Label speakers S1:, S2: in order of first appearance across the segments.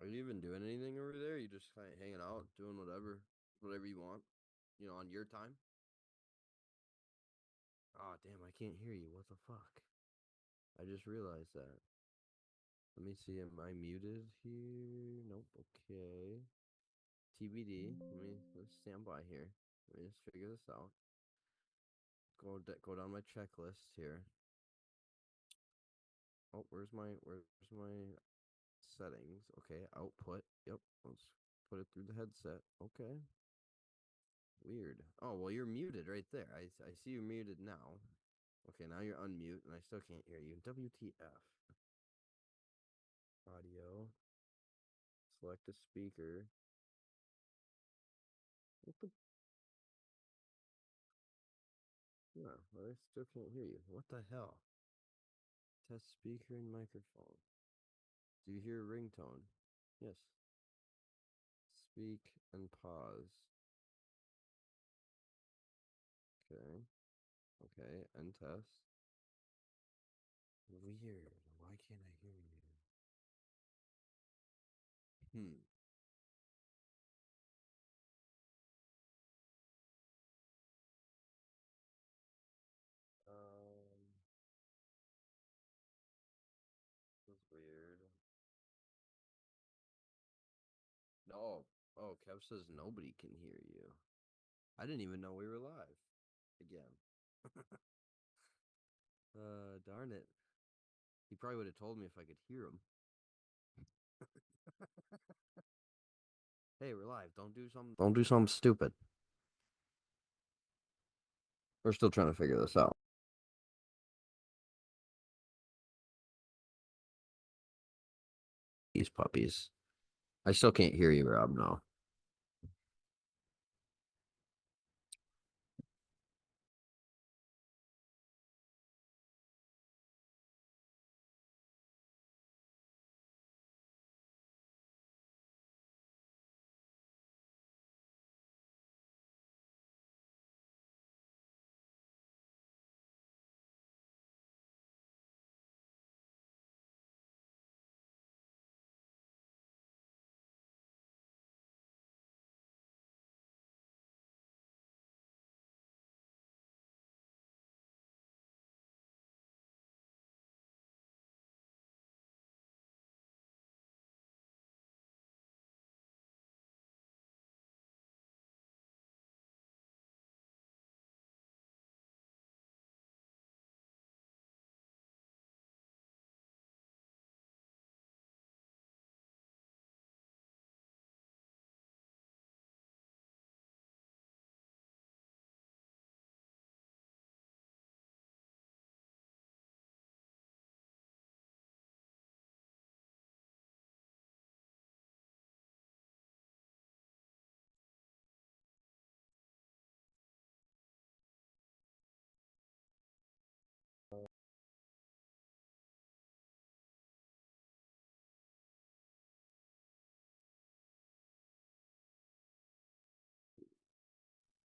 S1: Are you even doing anything over there? You just kind of hanging out, doing whatever you want, on your time? Oh, damn, I can't hear you. What the fuck? I just realized that. Let me see. Am I muted here? Nope. Okay. TBD. Let's stand by here. Let me just figure this out. Go down my checklist here. Oh, where's my settings? Okay, output. Yep. Let's put it through the headset. Okay. Weird. Oh, well, you're muted right there. I see you muted now. Okay, now you're unmute, and I still can't hear you. WTF. Audio. Select a speaker. What the? No, I still can't hear you. What the hell? Test speaker and microphone. Do you hear a ringtone? Yes. Speak and pause. Okay. Okay, and test. Weird. Why can't I hear you? That's weird. No. Oh, Kev says nobody can hear you. I didn't even know we were live. Again. Darn it. He probably would have told me if I could hear him. Hey, we're live. Don't do something stupid. We're still trying to figure this out. These puppies. I still can't hear you, Rob. No.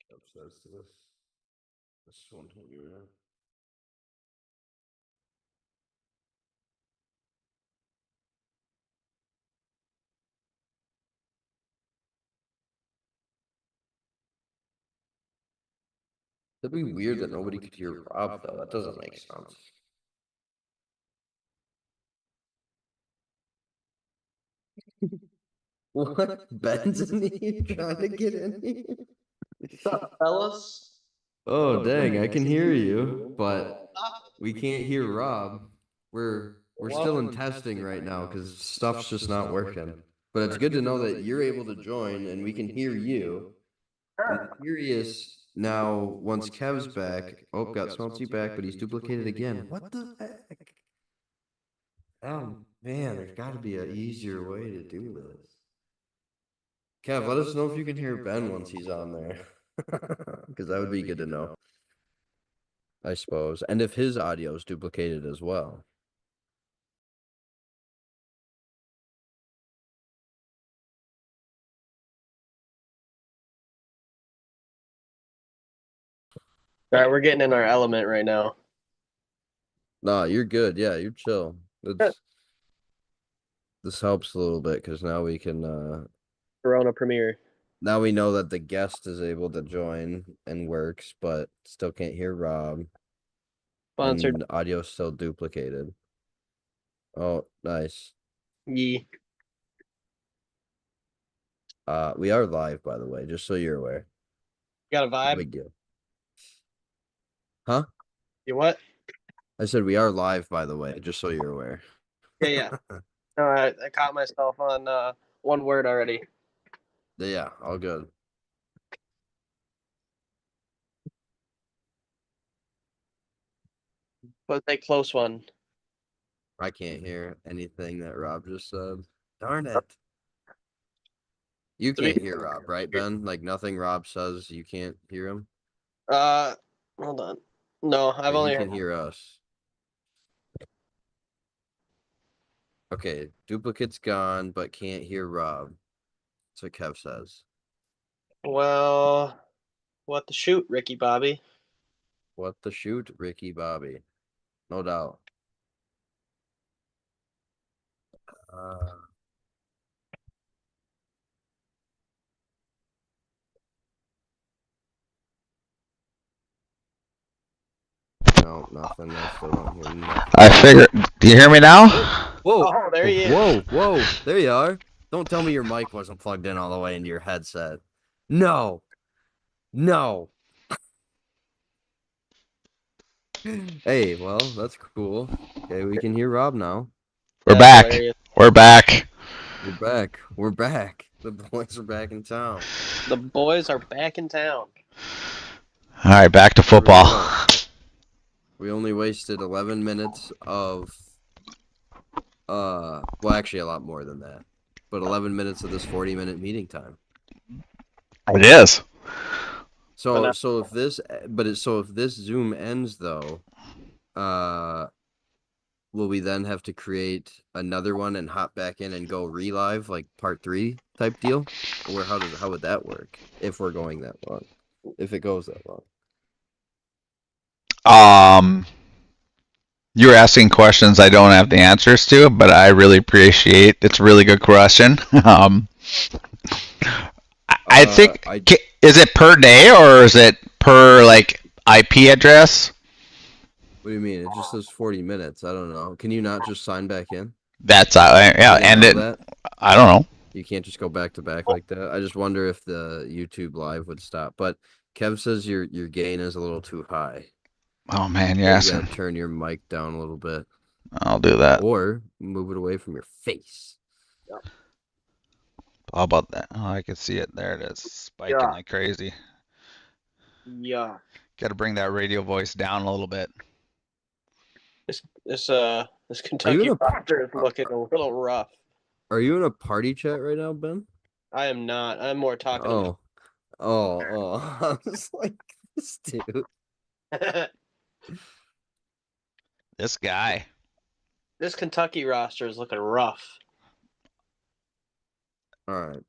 S1: Upstairs to this. This one here. That'd be weird that nobody could hear Rob, though. That doesn't make sense. What? Ben's in here trying to get in here?
S2: What's up, fellas?
S1: Oh, dang, I can hear you, but we can't hear Rob. We're still in testing right now because stuff's just not working. But it's good to know that you're able to join and we can hear you. I'm curious now, once Kev's back. Oh, got Smelty back, but he's duplicated again. What the heck? Oh, man, there's got to be an easier way to do this. Kev, let us know if you can hear Ben once he's on there. Because that would be good to know, I suppose. And if his audio is duplicated as well.
S2: All right, we're getting in our element right now.
S1: Nah, you're good. Yeah, you're chill. This helps a little bit because now we can
S2: Corona Premiere.
S1: now we know that the guest is able to join and works, but still can't hear Rob.
S2: Sponsored.
S1: And audio's still duplicated. Oh, nice.
S2: Yee.
S1: We are live, by the way, just so you're aware.
S2: Got a
S1: No
S2: vibe?
S1: big deal. Huh?
S2: You what?
S1: I said we are live, by the way, just so you're aware.
S2: Yeah. All right. I caught myself on one word already.
S1: Yeah, all good.
S2: But a close one.
S1: I can't hear anything that Rob just said. Darn it. You can't hear Rob, right, Ben? Like nothing Rob says, you can't hear him?
S2: Hold on. No, I've
S1: But
S2: only
S1: he
S2: heard.
S1: can hear us. Okay, duplicate's gone, but can't hear Rob. That's what Kev says.
S2: Well, what the shoot, Ricky Bobby?
S1: What the shoot, Ricky Bobby. No doubt. No, nothing. I still don't hear nothing.
S3: I figured. Do you hear me now?
S1: Whoa.
S2: Oh, there he is.
S1: Whoa. There you are. Don't tell me your mic wasn't plugged in all the way into your headset. No. Hey, well, that's cool. Okay, we can hear Rob now.
S3: We're
S2: That's
S3: back.
S2: hilarious.
S3: We're back.
S1: We're back. The boys are back in town.
S2: The boys are back in town.
S3: All right, back to
S1: There we
S3: football.
S1: go. We only wasted 11 minutes of well, actually a lot more than that. But 11 minutes of this 40-minute meeting time.
S3: It is.
S1: So if this Zoom ends though, will we then have to create another one and hop back in and go relive like part 3 type deal? Or how would that work if we're going that long? If it goes that long.
S3: You're asking questions I don't have the answers to, but I really appreciate. It's a really good question. I think is it per day or is it per like IP address?
S1: What do you mean? It just says 40 minutes. I don't know. Can you not just sign back in?
S3: That's
S1: You
S3: yeah,
S1: didn't
S3: and
S1: know
S3: it.
S1: that?
S3: I don't know.
S1: You can't just go back to back like that. I just wonder if the YouTube live would stop. But Kev says your gain is a little too high.
S3: Oh man, you're
S1: You
S3: asking.
S1: gotta turn your mic down a little bit.
S3: I'll do that.
S1: Or move it away from your face.
S3: How about that? Oh, I can see it. There it is, spiking like crazy.
S2: Yeah.
S3: Got to bring that radio voice down a little bit.
S2: This Kentucky roster is looking a little rough.
S1: Are you in a party chat right now, Ben?
S2: I am not. I'm more talking.
S1: Oh. I was like, this dude.
S3: This guy.
S2: This Kentucky roster is looking rough.
S1: All right.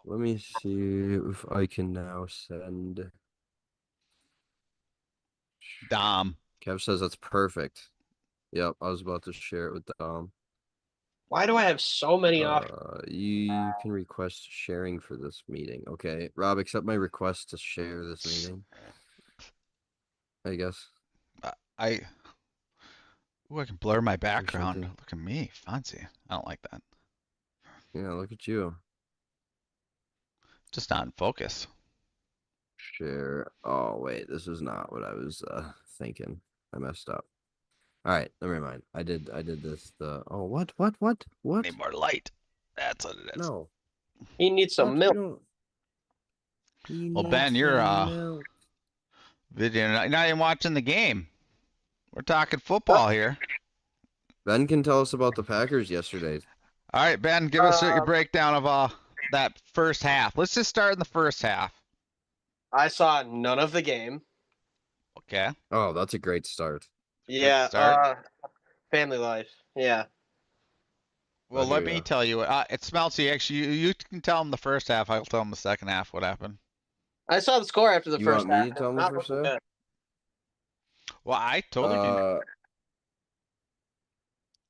S1: Let me see if I can now send.
S3: Dom.
S1: Kev says that's perfect. Yep, I was about to share it with Dom.
S2: Why do I have so many off?
S1: You can request sharing for this meeting. Okay, Rob, accept my request to share this meeting. I guess.
S3: I can blur my background. Look at me, fancy. I don't like that.
S1: Yeah, look at you.
S3: Just not in focus.
S1: Share. Oh wait, this is not what I was thinking. I messed up. All right, never mind. I did this. What?
S3: Need more light. That's what it is.
S1: No.
S2: He needs some milk.
S3: Well, Ben, you're video. You're not even watching the game. We're talking football here.
S1: Ben can tell us about the Packers yesterday.
S3: All right, Ben, give us your breakdown of that first half. Let's just start in the first half.
S2: I saw none of the game.
S3: Okay.
S1: Oh, that's a great start.
S2: Yeah. Family life. Yeah.
S3: Well, let me tell you. It's Smelty. Actually, you can tell him the first half. I'll tell him the second half what happened.
S2: I saw the score after the first half.
S1: You want me to tell him the first half?
S3: Well, I totally can.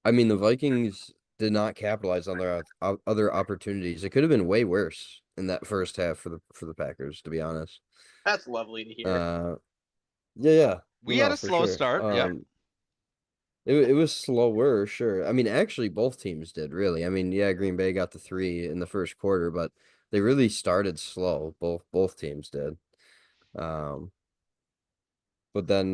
S1: I mean, the Vikings did not capitalize on their other opportunities. It could have been way worse in that first half for the Packers, to be honest.
S2: That's lovely to hear.
S1: Yeah.
S3: We had
S1: No,
S3: a
S1: for
S3: slow
S1: sure.
S3: start. Yep.
S1: It was slower, sure. I mean, actually, both teams did really. I mean, yeah, Green Bay got the 3 in the first quarter, but they really started slow. Both teams did. But then,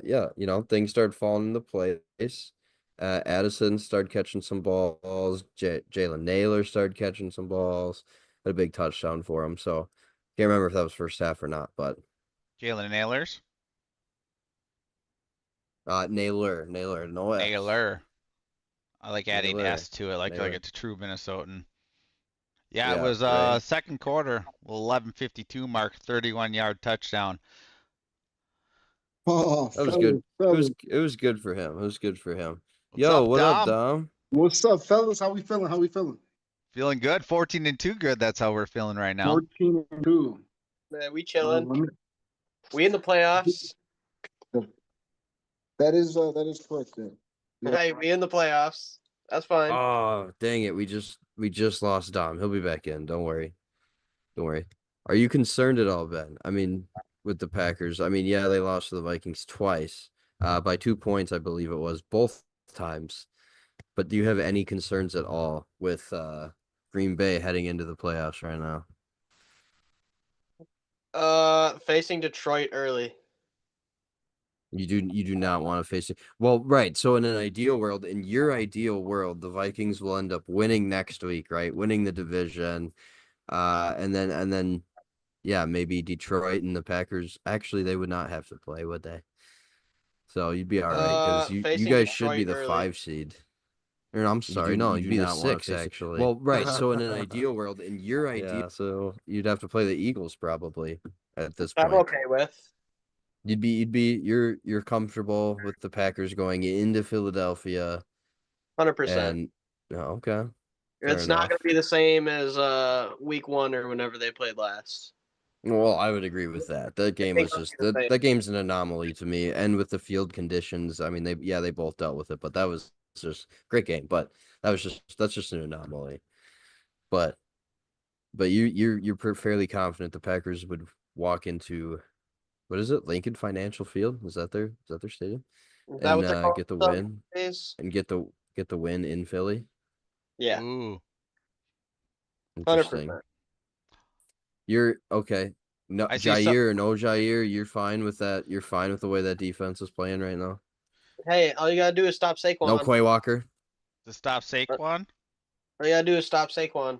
S1: yeah, things started falling into place. Addison started catching some balls. Jalen Naylor started catching some balls. Had a big touchdown for him. So can't remember if that was first half or not, but
S3: Jalen Nailers.
S1: Naylor, no S.
S3: Naylor. I like adding
S1: Naylor,
S3: S to it, like
S1: Naylor.
S3: it's a true Minnesotan. Yeah, it
S1: Yeah,
S3: was
S1: right.
S3: second quarter, 11:52 mark, 31-yard touchdown.
S4: Oh,
S1: That was
S4: fellas,
S1: good.
S4: fellas.
S1: It was good for him. It was good for him.
S3: What's
S1: Yo,
S3: up,
S1: what up,
S3: Dom?
S1: Dom?
S4: What's up, fellas? How we feeling? How we feeling?
S3: Feeling good. 14-2 good. That's how we're feeling right now.
S4: 14-2.
S2: Man, we chilling.
S4: Um,
S2: We in the playoffs.
S4: that is correct. Then. Yeah.
S2: Hey, we in the playoffs. That's fine.
S1: Oh, dang it. We just lost Dom. He'll be back in. Don't worry. Don't worry. Are you concerned at all, Ben? I mean, with the Packers. I mean, yeah, they lost to the Vikings twice. By 2 points, I believe it was, both times. But do you have any concerns at all with Green Bay heading into the playoffs right now?
S2: Facing Detroit early.
S1: You do not want to face it. Well, right. So in your ideal world, the Vikings will end up winning next week, right? Winning the division. And then yeah, maybe Detroit and the Packers. Actually, they would not have to play, would they? So you'd be all right because you
S2: Facing
S1: guys should be
S2: Detroit
S1: the
S2: early.
S1: 5 seed. Or I'm sorry, no, you'd be the 6 actually. Well, right. So in an ideal world, yeah, so you'd have to play the Eagles probably at this
S2: I'm
S1: point.
S2: okay with.
S1: You're comfortable with the Packers going into Philadelphia
S2: 100%.
S1: and okay.
S2: It's not going to be the same as week 1 or whenever they played last.
S1: Well, I would agree with that. That game was just that game's an anomaly to me. And with the field conditions, I mean, they both dealt with it, but that was just great game. But that's just an anomaly. But you're fairly confident the Packers would walk into what is it, Lincoln Financial Field? Is that their stadium?
S2: Is that what they're calling
S1: get the
S2: stuff
S1: win
S2: nowadays?
S1: and get the win in Philly.
S2: Yeah,
S3: Ooh.
S1: 100%. You're okay. No,
S3: I see
S1: Jair or no Jair, you're fine with that. You're fine with the way that defense is playing right now.
S2: Hey, all you gotta do is stop Saquon.
S1: No Quay Walker.
S3: To stop Saquon.
S2: All you gotta do is stop Saquon.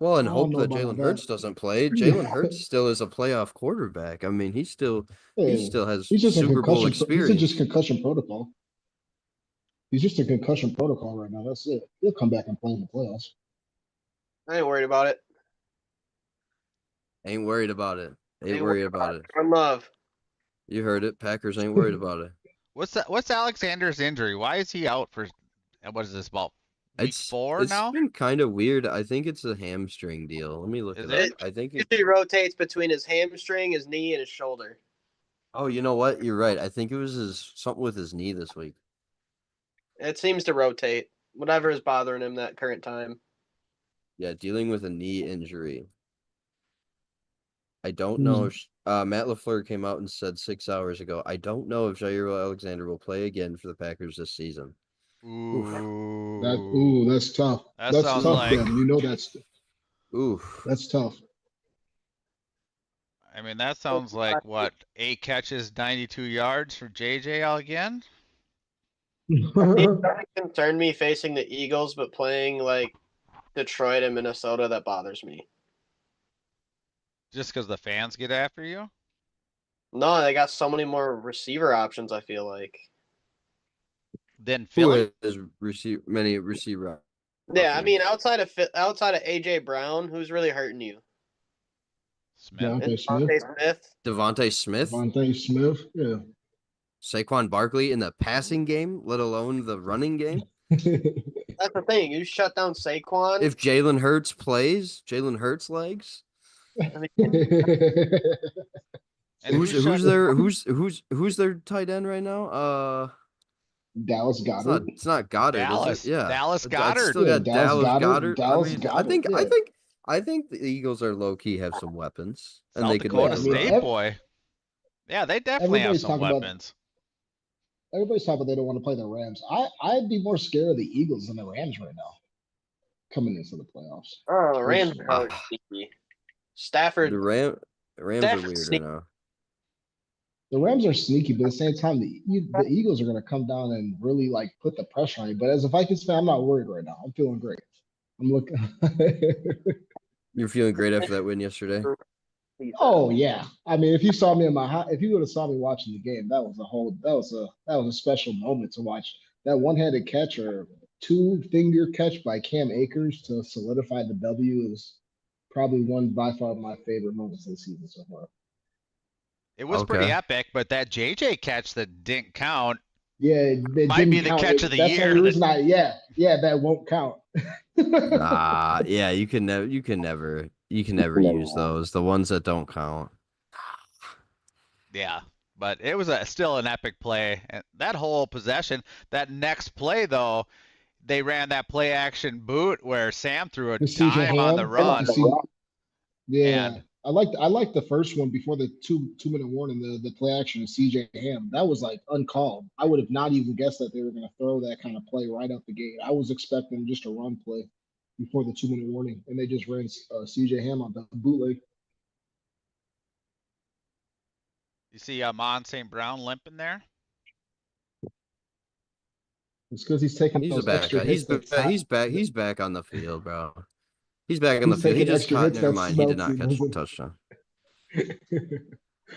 S1: Well, and
S4: I don't
S1: hope
S4: know
S1: that
S4: about
S1: Jalen
S4: that.
S1: Hurts doesn't play. Jalen Hurts still is a playoff quarterback. I mean, he still has
S4: He's just
S1: Super Bowl
S4: He's
S1: experience.
S4: just concussion protocol. He's just a concussion protocol right now. That's it. He'll come back and play in the playoffs.
S2: I ain't worried about it.
S1: Ain't worried about it. Ain't worried about it.
S2: One love.
S1: You heard it. Packers ain't worried about it.
S3: What's Alexander's injury? Why is he out for what is this about week 4 now?
S1: It's been kind of weird. I think it's a hamstring deal. Let me look
S3: Is
S1: it up.
S3: it?
S1: I think
S2: He rotates between his hamstring, his knee, and his shoulder.
S1: Oh, you know what? You're right. I think it was something with his knee this week.
S2: It seems to rotate. Whatever is bothering him that current time.
S1: Yeah, dealing with a knee injury. I don't know if Matt LaFleur came out and said 6 hours ago, I don't know if Jair Alexander will play again for the Packers this season.
S3: Ooh.
S4: That's tough.
S3: That
S4: That's
S3: sounds
S4: tough,
S3: like
S4: Ben. You know that's tough.
S3: I mean, that sounds like what, 8 catches, 92 yards for JJ again?
S2: It doesn't concern me facing the Eagles, but playing like Detroit and Minnesota, that bothers me.
S3: Just because the fans get after you?
S2: No, they got so many more receiver options, I feel like.
S3: Then Philly?
S1: Who has many receiver
S2: Yeah, I mean, outside of AJ Brown, who's really hurting you?
S3: Smith.
S1: Devontae Smith.
S4: Yeah.
S1: Saquon Barkley in the passing game, let alone the running game.
S2: That's the thing. You shut down Saquon.
S1: If Jalen Hurts plays, Jalen Hurts legs.
S3: And
S1: who's their tight end right now?
S4: Dallas
S1: It's
S4: Goddard.
S1: not Goddard,
S3: Dallas.
S1: is it? Yeah.
S3: Dallas
S1: It's
S3: Goddard.
S1: still
S4: Yeah,
S1: got
S4: Dallas
S1: Dallas
S4: Goddard.
S1: Goddard.
S4: Dallas
S1: I
S4: Goddard.
S1: think
S4: Yeah.
S1: I think the Eagles are low key have some weapons and
S3: South
S1: they could make
S3: Dakota
S1: a
S3: State
S1: run.
S3: boy. Yeah, they definitely have
S4: Everybody's
S3: some
S4: talking about
S3: weapons.
S4: everybody's talking about they don't want to play the Rams. I'd be more scared of the Eagles than the Rams right now coming into the playoffs.
S2: Oh, the Rams
S4: Personally.
S2: are sneaky. Stafford.
S1: The Rams are
S2: Stafford
S1: weird
S2: sneak-
S1: right now.
S4: The Rams are sneaky, but at the same time, the Eagles are going to come down and really like put the pressure on you. But as a Vikings fan, I'm not worried right now. I'm feeling great. I'm looking.
S1: You're feeling great after that win yesterday.
S4: Oh yeah. I mean, if you saw me in my if you would have saw me watching the game, that was a special moment to watch. That one-handed catch or two-finger catch by Cam Akers to solidify the W is probably one by far my favorite moments of the season so far.
S3: It was pretty
S1: Okay.
S3: epic, but that JJ catch that didn't count
S4: Yeah, it
S3: might
S4: didn't
S3: be the
S4: count.
S3: catch of the
S4: That's
S3: year.
S4: The reason that won't count.
S1: Yeah, you can never use those. The ones that don't count.
S3: Yeah, but it was still an epic play. And that whole possession, that next play though, they ran that play action boot where Sam threw a
S4: The CJ
S3: dime on the
S4: Ham,
S3: run.
S4: Yeah,
S3: And-
S4: I liked the first one before the 2 minute warning, the play action of CJ Ham. That was like uncalled. I would have not even guessed that they were going to throw that kind of play right out the gate. I was expecting just a run play before the 2 minute warning, and they just ran CJ Ham on the bootleg.
S3: You see Amon St. Brown limping there?
S4: It's because he's taking
S1: He's
S4: those
S1: back.
S4: extra hits.
S1: He's back on the field, bro. He's back on the
S4: He's
S1: field. He
S4: taking
S1: just
S4: extra
S1: caught.
S4: hits
S1: Never
S4: that
S1: mind. He did not
S4: Smelty
S1: catch a
S4: wasn't.
S1: touchdown.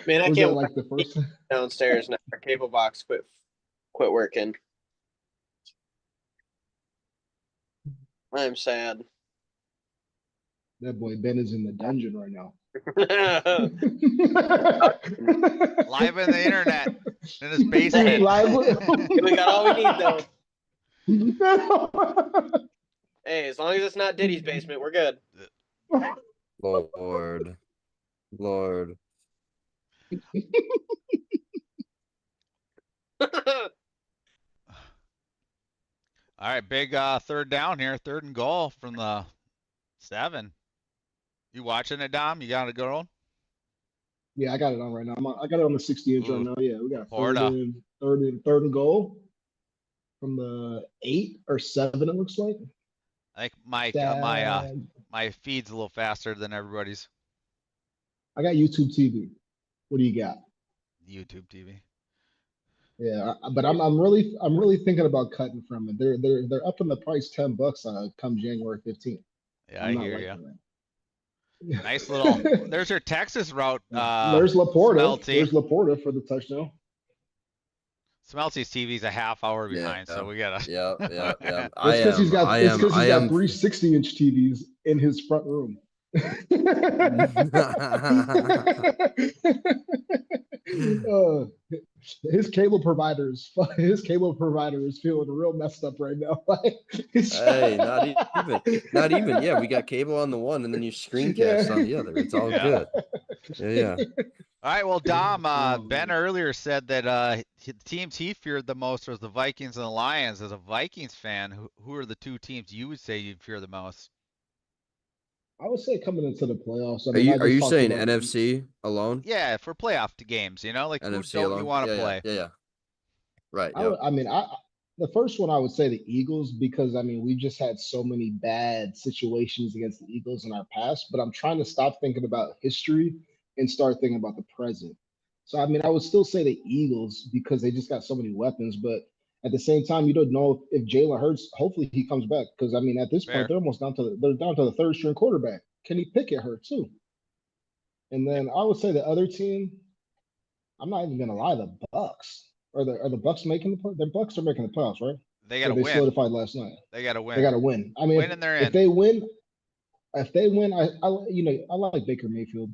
S2: Man, I
S4: Was
S2: can't
S4: that like the first time?
S2: downstairs now. Our cable box quit working. I'm sad.
S4: That boy Ben is in the dungeon right now.
S3: Live in the internet in his basement.
S2: We got all we need though. Hey, as long as it's not Diddy's basement, we're good.
S1: Lord.
S3: All right, big third down here, 3rd and goal from the 7. You watching it, Dom? You got it going?
S4: Yeah, I got it on right now. I got it on the 60-inch right
S3: Ooh.
S4: now. Yeah, we got
S3: Porta.
S4: third and goal from the 8 or 7. It looks like.
S3: I think my feed's a little faster than everybody's.
S4: I got YouTube TV. What do you got?
S3: YouTube TV.
S4: Yeah, but I'm really thinking about cutting from it. They're upping the price $10 come January 15th.
S3: Yeah,
S4: I'm
S3: I
S4: not
S3: hear
S4: liking
S3: you.
S4: that.
S3: Nice little. There's your Texas route.
S4: There's Laporta.
S3: Smelty.
S4: There's Laporta for the touchdown.
S3: Smelty's TV's a half hour behind,
S1: Yeah.
S3: so we gotta.
S1: Yeah.
S4: It's because he's got 3 60-inch TVs in his front room. His cable provider is feeling real messed up right now.
S1: Hey, not even. Yeah, we got cable on the one, and then you screencast on the other. It's all good. Yeah.
S3: All right, well, Dom, Ben earlier said that the teams he feared the most was the Vikings and the Lions. As a Vikings fan, who are the 2 teams you would say you'd fear the most?
S4: I would say coming into the playoffs.
S1: Are you saying NFC alone?
S3: Yeah, for playoff games, like
S1: NFC
S3: who don't
S1: alone?
S3: you want to play?
S1: Yeah. Right.
S4: The first one I would say the Eagles, because we just had so many bad situations against the Eagles in our past, but I'm trying to stop thinking about history and start thinking about the present. So I would still say the Eagles because they just got so many weapons, but at the same time, you don't know if Jalen Hurts, hopefully he comes back. Because at this point, they're almost down to the 3rd string quarterback. Kenny Pickett hurt too. And then I would say the other team, I'm not even gonna lie, the Bucks. Are the Bucks making the Bucks are making the playoffs, right?
S3: They gotta
S4: They
S3: win.
S4: solidified last night.
S3: They gotta win.
S4: They gotta win.
S3: Win and they're in.
S4: If they win, I like Baker Mayfield.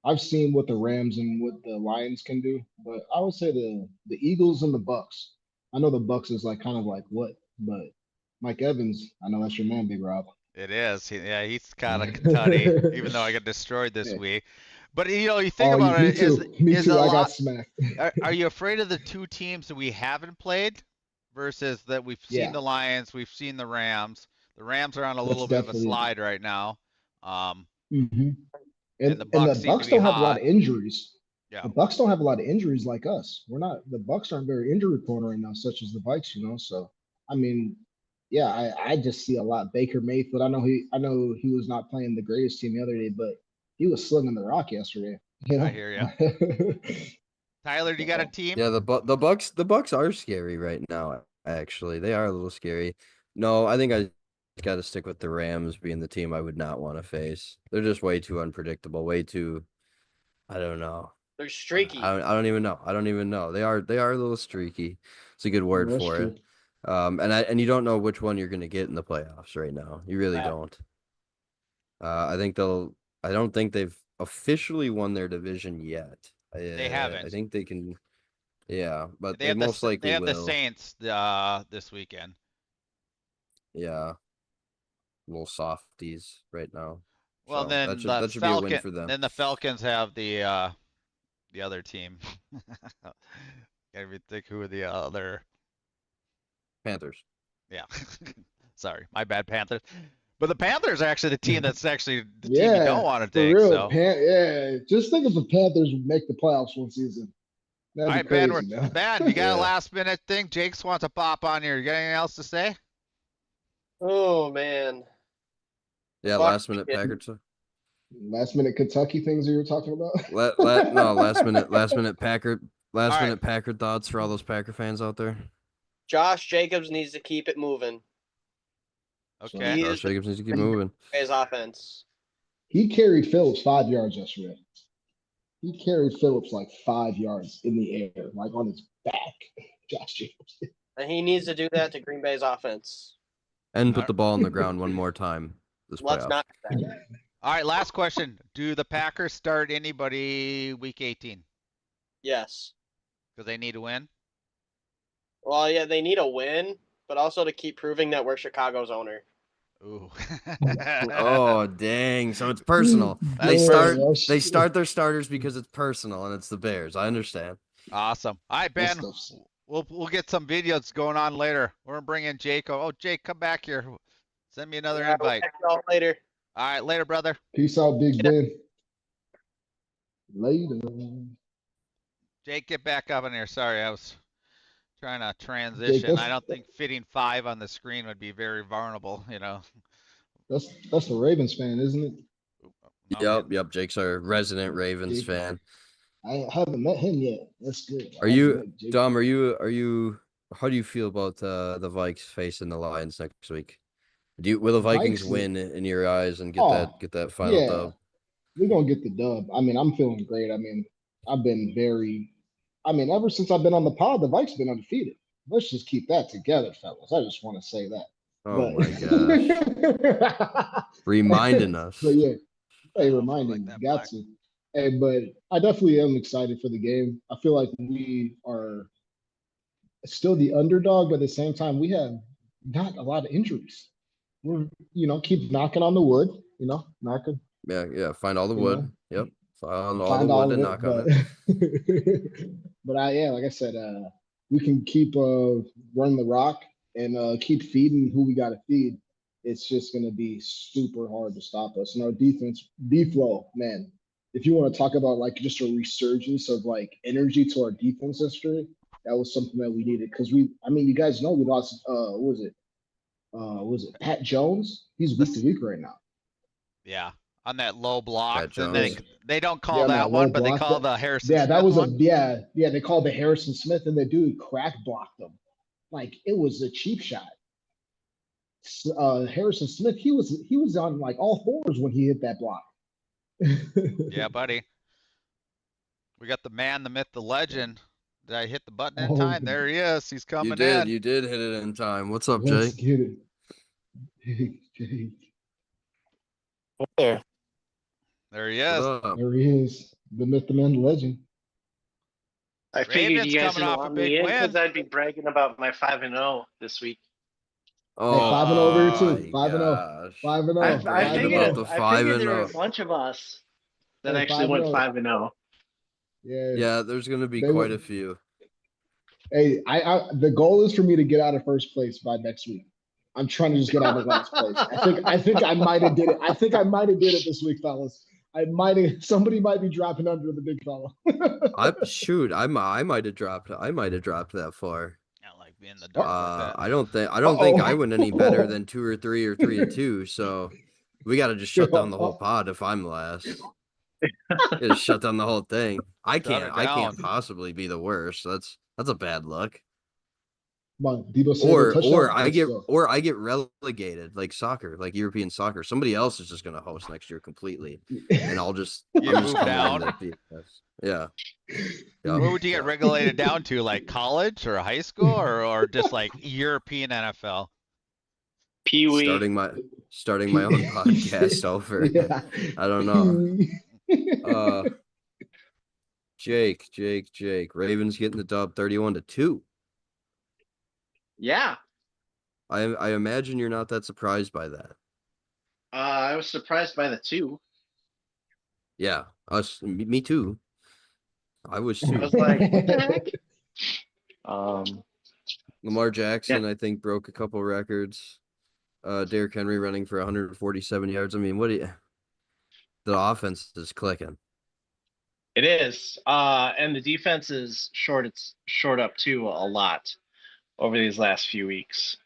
S4: I've seen what the Rams and what the Lions can do, but I would say the Eagles and the Bucks. I know the Bucks is kind of like what, but Mike Evans, I know that's your man, Big Rob.
S3: It is. He's kind of Kentucky, even though I got destroyed this week. But you think
S4: Oh,
S3: about
S4: me
S3: it, is
S4: too. Me
S3: is
S4: too.
S3: a
S4: I got
S3: lot.
S4: smacked.
S3: Are you afraid of the two teams that we haven't played versus that we've seen
S4: Yeah,
S3: the Lions, we've seen the Rams. The Rams are on a
S4: that's
S3: little bit of a
S4: definitely.
S3: slide right now.
S4: Hmm.
S3: And the
S4: And the
S3: Bucks seem to
S4: Bucks
S3: be
S4: don't have a lot
S3: hot.
S4: of injuries.
S3: Yeah.
S4: The Bucks don't have a lot of injuries like us. We're not. The Bucks aren't very injury prone right now, such as the Vikes. So I mean, yeah, I just see a lot. Baker Mayfield. I know he was not playing the greatest team the other day, but he was slinging the rock yesterday. You
S3: I
S4: know.
S3: hear you. Tyler, do you got a
S4: So,
S3: team?
S1: Yeah, the Bucks are scary right now. Actually, they are a little scary. No, I think I got to stick with the Rams being the team I would not want to face. They're just way too unpredictable. Way too. I don't know.
S2: They're streaky.
S1: I don't even know. I don't even know. They are a little streaky. It's a good word
S4: that's
S1: for
S4: true.
S1: it. And you don't know which one you're gonna get in the playoffs right now. You really
S2: Right.
S1: don't. I think they'll. I don't think they've officially won their division yet.
S3: They
S1: I
S3: haven't.
S1: think they can. Yeah, but
S3: They
S1: they
S3: have
S1: most likely
S3: the
S1: will.
S3: Saints this weekend.
S1: Yeah, little softies right now.
S3: Well,
S1: So
S3: then
S1: that should be a win for them.
S3: Then the Falcons have the other team. Can't even think who the other.
S1: Panthers.
S3: Yeah. Sorry, my bad, Panthers. But the Panthers are actually the team that's actually the team you
S4: Yeah,
S3: don't want to
S4: for
S3: take.
S4: real.
S3: So,
S4: Yeah, just think if the Panthers would make the playoffs one season.
S3: all
S4: That'd be
S3: right, Ben,
S4: crazy, man.
S3: Ben, you got a
S1: Yeah.
S3: last minute thing? Jake's wants to pop on here. You got anything else to say?
S2: Oh man.
S1: Yeah,
S2: Bucks
S1: last minute
S2: get-
S1: Packers.
S4: Last minute Kentucky things that you were talking about.
S1: No, last minute Packer
S3: All right.
S1: minute Packer thoughts for all those Packer fans out there.
S2: Josh Jacobs needs to keep it moving.
S3: Okay.
S2: He
S1: Josh
S2: is the
S1: Jacobs needs to keep moving.
S2: his offense.
S4: He carried Phillips 5 yards yesterday. He carried Phillips like 5 yards in the air, like on his back. Josh Jacobs.
S2: And he needs to do that to Green Bay's offense.
S1: And put the ball on the ground one more time this
S2: Let's
S1: playoff.
S2: not do that.
S3: All right, last question. Do the Packers start anybody week 18?
S2: Yes.
S3: Because they need to win?
S2: Well, yeah, they need a win, but also to keep proving that we're Chicago's owner.
S3: Ooh.
S1: Oh dang! So it's personal.
S3: That's
S1: They start their starters because it's personal, and it's the Bears. I understand.
S3: Awesome. All right, Ben. We'll get some videos going on later. We're gonna bring in Jake. Oh, Jake, come back here. Send me another invite.
S2: We'll catch y'all later.
S3: All right, later, brother.
S4: Peace out, Big Ben. Later.
S3: Jake, get back up in here. Sorry, I was trying to transition. I don't think fitting 5 on the screen would be very vulnerable,
S4: That's the Ravens fan, isn't it?
S3: No,
S1: Yep. Jake's our resident Ravens
S4: Jake.
S1: fan.
S4: I haven't met him yet. That's good.
S1: Are you, Dom? Are you? How do you feel about the Vikes facing the Lions next week? Will the Vikings win in your eyes and get that final dub?
S4: We're gonna get the dub. I mean, I'm feeling great. I mean, ever since I've been on the pod, the Vikes been undefeated. Let's just keep that together, fellas. I just want to say that.
S1: Oh my gosh! Reminding us.
S4: But yeah, hey,
S3: Oh,
S4: reminding
S3: like that
S4: got
S3: black.
S4: to. Hey, but I definitely am excited for the game. I feel like we are still the underdog, but at the same time, we have not a lot of injuries. We're, keep knocking on the wood, knocking.
S1: Yeah. Find all the wood. Yep. Find all
S4: Find
S1: the
S4: all
S1: wood
S4: of
S1: and
S4: it,
S1: knock on it.
S4: but like I said, we can keep running the rock and keep feeding who we got to feed. It's just going to be super hard to stop us. And our defense, D-Flow, man, if you want to talk about like just a resurgence of like energy to our defense yesterday, that was something that we needed because you guys know we lost. What was it Pat Jones? He's week to week right now.
S3: Yeah, on that low block.
S1: Pat
S3: Then
S1: Jones.
S3: they don't call that one, but they call the Harrison
S4: Yeah, that
S3: Smith
S4: was
S3: one.
S4: they called the Harrison Smith, and the dude crack blocked them. Like it was a cheap shot. Harrison Smith, he was on like all fours when he hit that block.
S3: Yeah, buddy. We got the man, the myth, the legend. Did I hit the button in
S4: Oh,
S3: time? There he is. He's coming in.
S1: You did hit it in time. What's up,
S4: Let's
S1: Jake?
S4: get it. Jake.
S2: There.
S3: There he is.
S1: What up?
S4: There he is. The myth, the man, the legend.
S5: I figured
S3: Ravens
S5: you guys
S3: coming
S5: didn't
S3: off a
S5: want
S3: big
S5: me in
S3: win.
S5: because I'd be bragging about my 5-0 this week.
S1: Oh,
S4: Hey, 5-0 over here too.
S1: my
S4: 5-0.
S1: gosh.
S4: 5-0.
S5: I
S1: bragging
S5: figured,
S1: about the
S5: I figured there were a
S1: 5-0.
S5: bunch of us
S2: that
S4: Hey,
S2: actually went
S4: 5-0.
S2: 5-0.
S4: Yeah.
S1: Yeah, there's gonna be
S4: They
S1: quite
S4: were-
S1: a few.
S4: Hey, the goal is for me to get out of first place by next week. I'm trying to just get out of last place. I think I might have did it. I think I might have did it this week, fellas. Somebody might be dropping under the big fella.
S1: I might have dropped that far.
S3: Yeah, like be in the dark like that.
S1: I don't think I
S4: Uh-oh.
S1: went any better than 2 or 3 or 3-2. So we got to just shut down the whole pod if I'm last. Just shut down the whole thing. I
S3: Shut her
S1: can't
S3: down.
S1: possibly be the worst. That's a bad luck.
S4: Come on, Debo Samuel touchdown.
S1: Or I get relegated like soccer, like European soccer. Somebody else is just gonna host next year completely, and I'm just
S3: move
S1: coming
S3: down.
S1: in to BS. Yeah.
S3: Where would you get regulated down to? Like college or high school or just like European NFL?
S2: Pee-wee.
S1: Starting my own podcast over.
S4: Yeah.
S1: I don't know. Jake. Ravens getting the dub 31-2.
S2: Yeah.
S1: I imagine you're not that surprised by that.
S2: I was surprised by the 2.
S1: Yeah, me too. I was
S2: I
S1: too.
S2: was like, what the heck?
S1: Lamar Jackson, I think, broke a couple records. Derrick Henry running for 147 yards. I mean, the offense is clicking.
S2: It is. And the defense is short up too a lot over these last few weeks.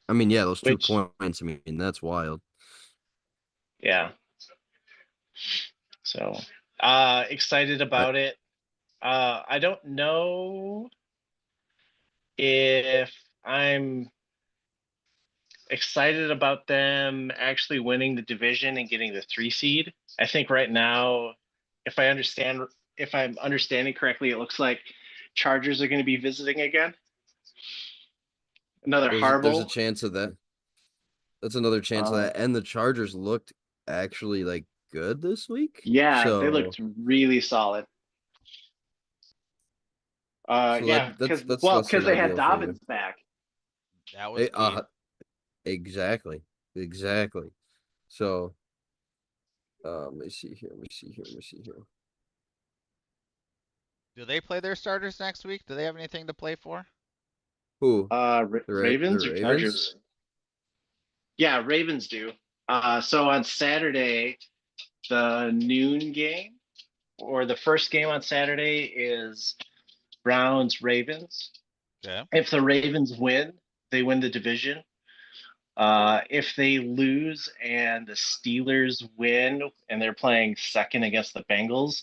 S1: I mean, yeah, those 2 points. I mean, that's wild.
S2: Yeah. So, excited about it. I don't know if I'm excited about them actually winning the division and getting the 3 seed. I think right now, if I'm understanding correctly, it looks like Chargers are going to be visiting again. Another
S1: There's a
S2: Harbaugh.
S1: chance of that. That's another chance of that. And the Chargers looked actually like good this week.
S2: Yeah, they looked really solid. Yeah, because they had Dobbins back.
S3: That was key.
S1: Exactly. So, let me see here.
S3: Do they play their starters next week? Do they have anything to play for?
S2: Who? Ravens or Chargers? Yeah, Ravens do. So on Saturday, the noon game, or the first game on Saturday, is Browns-Ravens.
S3: Yeah.
S2: If the Ravens win, they win the division. If they lose and the Steelers win and they're playing second against the Bengals,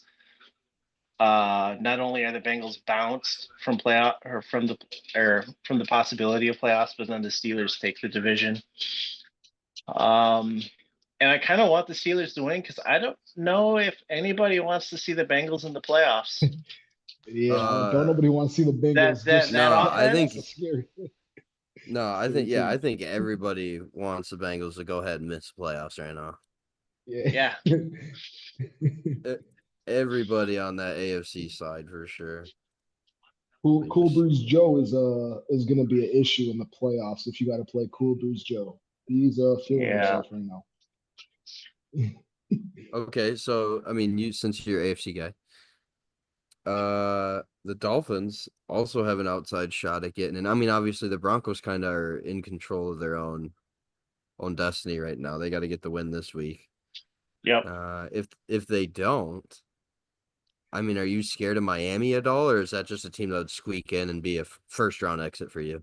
S2: not only are the Bengals bounced from playoff or from the possibility of playoffs, but then the Steelers take the division. And I kind of want the Steelers to win because I don't know if anybody wants to see the Bengals in the playoffs.
S4: Yeah, don't nobody want to see the Bengals.
S1: I think everybody wants the Bengals to go ahead and miss the playoffs right now.
S2: Yeah.
S1: Everybody on that AFC side for sure.
S4: Cool Breeze Joe is going to be an issue in the playoffs if you got to play Cool Breeze Joe. He's feeling himself right now.
S1: Okay, so I mean, since you're AFC guy, the Dolphins also have an outside shot at getting, and I mean, obviously the Broncos kind of are in control of their own destiny right now. They got to get the win this week.
S2: Yep.
S1: If they don't, I mean, are you scared of Miami at all, or is that just a team that would squeak in and be a first round exit for you?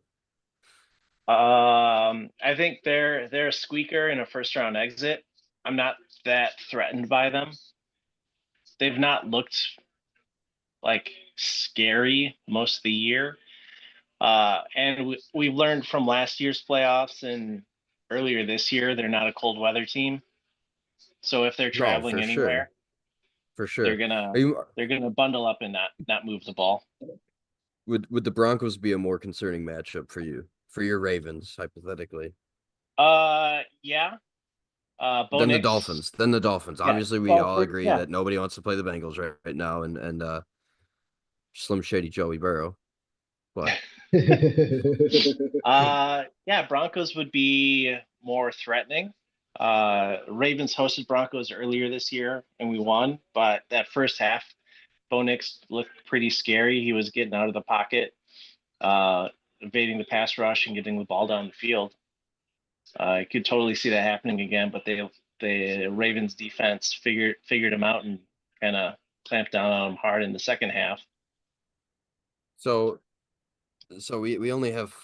S2: I think they're a squeaker and a first round exit. I'm not that threatened by them. They've not looked like scary most of the year. And we've learned from last year's playoffs and earlier this year, they're not a cold weather team. So if they're traveling anywhere,
S1: for sure,
S2: they're gonna bundle up and not move the ball.
S1: Would the Broncos be a more concerning matchup for you, for your Ravens, hypothetically?
S2: Yeah.
S1: Then the Dolphins. Yeah. Obviously, we all agree that nobody wants to play the Bengals right now, and Slim Shady Joey Burrow. But
S2: Broncos would be more threatening. Ravens hosted Broncos earlier this year and we won, but that first half, Bo Nix looked pretty scary. He was getting out of the pocket, evading the pass rush and getting the ball down the field. I could totally see that happening again, but the Ravens defense figured him out and kind of clamped down on him hard in the second half.
S1: So we only have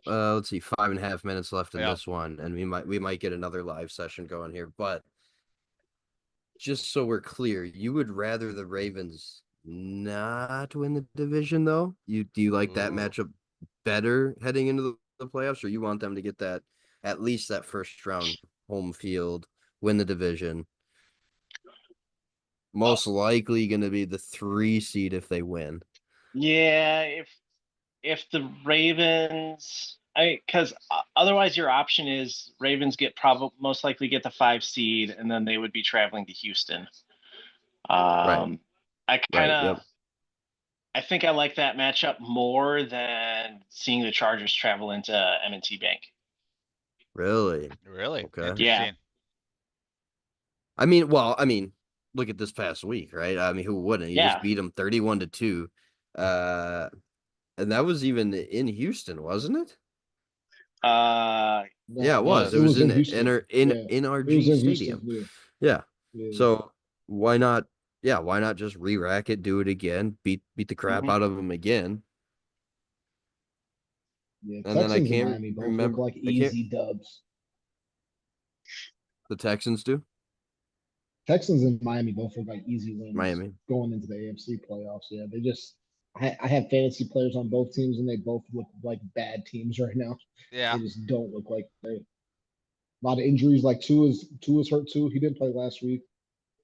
S1: let's see, 5.5 minutes left in this one, and we might get another live session going here. But just so we're clear, you would rather the Ravens not win the division, though? Do you like that matchup better heading into the playoffs, or you want them to get that at least that first round home field, win the division? Most likely going to be the 3 seed if they win.
S2: Yeah, if the Ravens, because otherwise your option is Ravens most likely get the 5 seed, and then they would be traveling to Houston.
S1: Right.
S2: I think I like that matchup more than seeing the Chargers travel into M&T Bank.
S3: Really?
S1: Okay.
S2: Yeah.
S1: I mean, look at this past week, right? I mean, who wouldn't? You just beat them 31-2. And that was even in Houston, wasn't it?
S2: Yeah,
S1: it was. It was in NRG Stadium.
S4: Houston,
S1: yeah. So why not? Yeah, why not just re-rack it, do it again, beat the crap out of them again?
S4: Yeah,
S1: and
S4: Texans
S1: then I can't
S4: and Miami both
S1: remember.
S4: look like easy dubs.
S1: The Texans do.
S4: Texans and Miami both look like easy wins.
S1: Miami
S4: going into the AFC playoffs. Yeah, they just. I have fantasy players on both teams, and they both look like bad teams right now.
S3: Yeah,
S4: they just don't look like they. A lot of injuries. Like Tua is hurt too. He didn't play last week.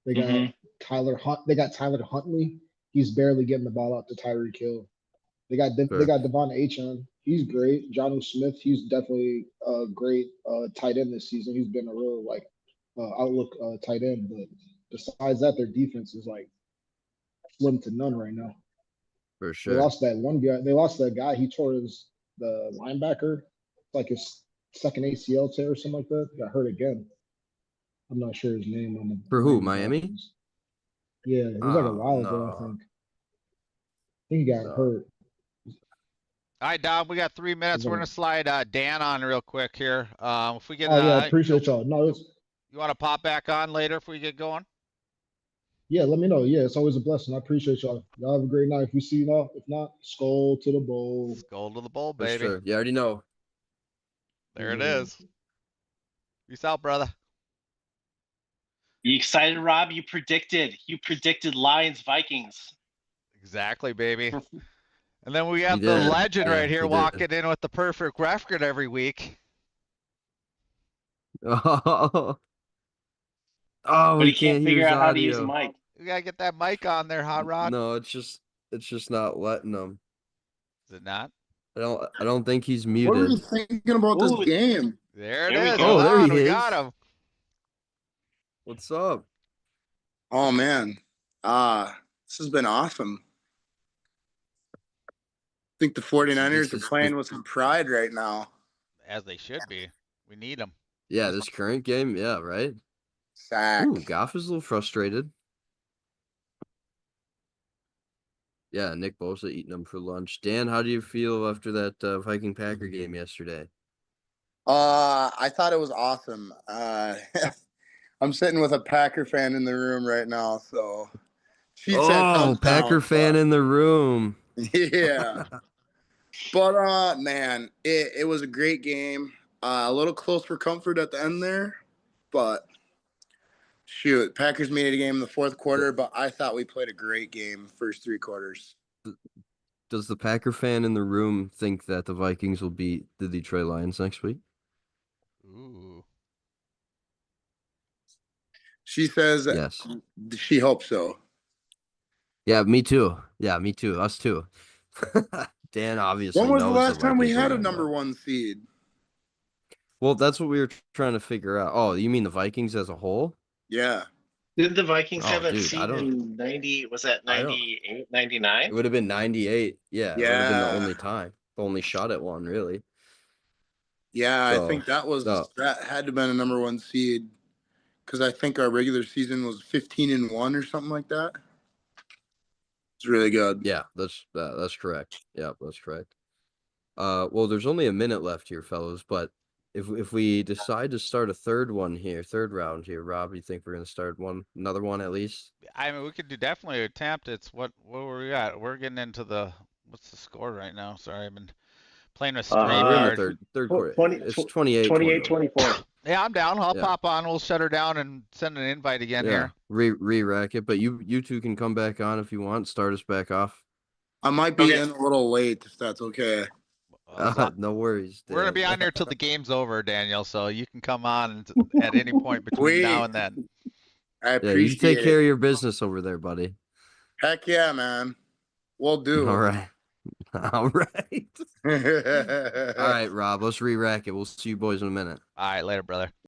S4: They got Tyler Hunt. They got Tyler Huntley. He's barely getting the ball out to Tyreek Hill. They got Devon Achane. He's great. Jonnu Smith. He's definitely a great tight end this season. He's been a real outlook tight end. But besides that, their defense is like slim to none right now.
S1: For sure.
S4: They lost that one guy. They lost that guy. He tore the linebacker, like his second ACL tear or something like that. Got hurt again. I'm not sure his name on the.
S1: For who? Miami?
S4: Dolphins. Yeah, it was like a while ago. I think he got hurt.
S3: All right, Dom, we got 3 minutes. We're gonna slide Dan on real quick here. If we get,
S4: appreciate y'all. No,
S3: you want to pop back on later if we get going?
S4: Yeah, let me know. Yeah, it's always a blessing. I appreciate y'all. Y'all have a great night. If we see y'all, if not, skull to the bowl.
S3: Skull to the bowl, baby.
S1: For sure. You already know.
S3: There it is. Peace out, brother.
S2: You excited, Rob? You predicted Lions Vikings.
S3: Exactly, baby. And then we have the legend right here walking in with the perfect record every week.
S1: Oh,
S2: but he can't figure out how to use a mic.
S3: We gotta get that mic on there, Hot Rod.
S1: No, it's just not letting him.
S3: Is it not?
S1: I don't think he's muted.
S6: What are you thinking about this game?
S3: There it is.
S1: Oh, there he is.
S3: We got him.
S1: What's up?
S6: Oh man, this has been awesome. I think the 49ers are playing with some pride right now.
S3: As they should be. We need them.
S1: Yeah, this current game, yeah, right?
S6: Sack.
S1: Ooh, Goff is a little frustrated. Yeah, Nick Bosa eating them for lunch. Dan, how do you feel after that Viking Packer game yesterday?
S6: I thought it was awesome. I'm sitting with a Packer fan in the room right now, so she said
S1: Packer fan in the room.
S6: Yeah. But man, it was a great game. A little close for comfort at the end there, but shoot, Packers made it a game in the fourth quarter, but I thought we played a great game first 3 quarters.
S1: Does the Packer fan in the room think that the Vikings will beat the Detroit Lions next week?
S3: Ooh.
S6: She says
S1: yes.
S6: She hopes so.
S1: Yeah, me too. Yeah, me too. Us too. Dan obviously
S6: When was the
S1: knows
S6: last time we had a
S1: win,
S6: number 1 seed?
S1: Well, that's what we were trying to figure out. Oh, you mean the Vikings as a whole?
S6: Yeah.
S2: Did the Vikings have a seed in 90? Was that 98, 99?
S1: It would have been 98. Yeah, it would have been the only time. The only shot at one, really.
S6: Yeah, I
S1: So,
S6: think that had to have been a number 1 seed because I think our regular season was 15-1 or something like that. It's really good.
S1: Yeah, that's correct. Yeah, that's correct. Well, there's only a minute left here, fellas, but if we decide to start a third round here, Rob, you think we're gonna start another one at least?
S3: I mean, we could definitely attempt. It's what were we at? We're getting into what's the score right now? Sorry, I've been playing with
S1: We're in the
S3: StreamYard.
S1: third quarter.
S5: 20,
S1: It's 28-24.
S5: 24.
S3: Yeah, I'm down. I'll
S1: Yeah.
S3: pop on. We'll shut her down and send an invite again here.
S1: Re-rack it, but you two can come back on if you want. Start us back off.
S6: I might be in a little late if that's okay.
S1: No worries.
S3: We're gonna
S1: Dan.
S3: be on there till the game's over, Daniel. So you can come on at any point between now and then.
S6: I
S1: Yeah,
S6: appreciate
S1: you take care
S6: it.
S1: of your business over there, buddy.
S6: Heck yeah, man. We'll do.
S1: All right. All right.
S6: All
S1: All right, Rob. Let's re-rack it. We'll see you boys in a minute.
S3: All right, later, brother.